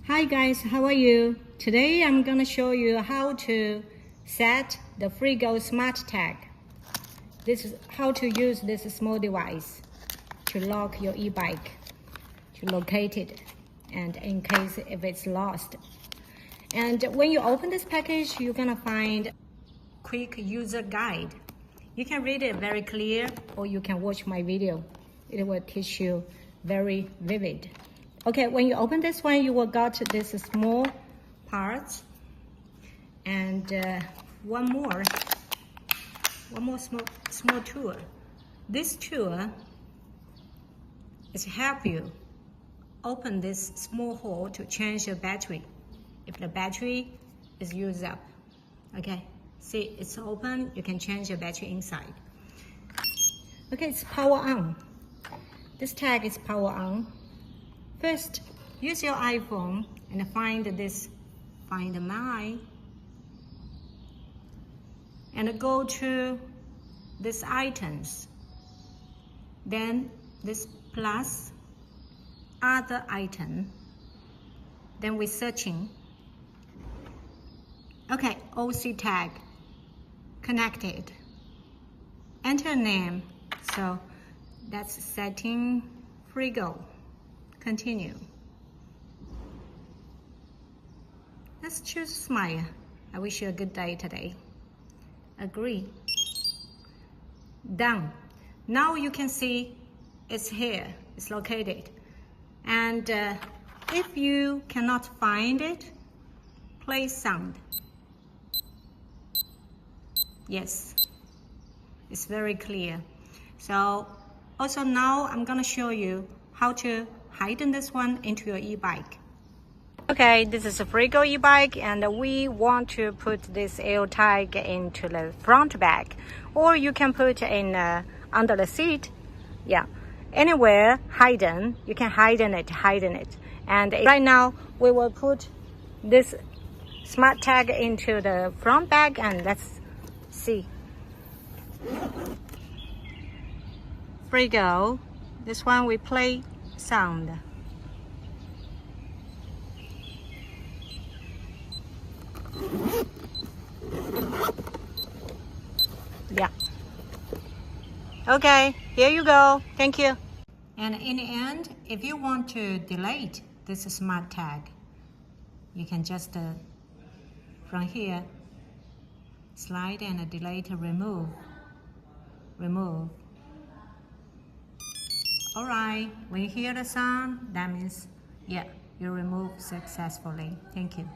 Hi guys, how are you? Today I'm gonna show you how to set the FREEGO Smart Tag. This is how to use this small device to lock your e-bike, to locate it, and in case if it's lost. And when you open this package, you're gonna find quick user guide. You can read it very clear, or you can watch my video. It will teach you very vivid. Okay, when you open this one, you will got this small parts and one more small tool. This tool is help you open this small hole to change the battery if the battery is used up. Okay, see, it's open, you can change the battery inside. Okay, it's power on. This tag is power on. First, use your iPhone and find my, and go to these items. Then this plus other item. Then we're searching. Okay, OC tag connected. Enter name. So that's setting FREEGO. Continue. Let's choose smile. I wish you a good day today. Agree. Done. Now you can see it's here. It's located. And if you cannot find it, play sound. Yes, it's very clear. So also now I'm gonna show you how to hide this one into your e-bike. Okay, this is a FREEGO e-bike, and we want to put this AirTag into the front bag, or you can put in under the seat. Yeah, anywhere hidden, you can hide it. And right now we will put this smart tag into the front bag, and let's see. FREEGO, this one we play sound. Yeah. Okay, here you go. Thank you. And in the end, if you want to delete this smart tag, you can just from here slide and delete, remove. Alright, when you hear the sound, that means, yeah, you remove successfully. Thank you.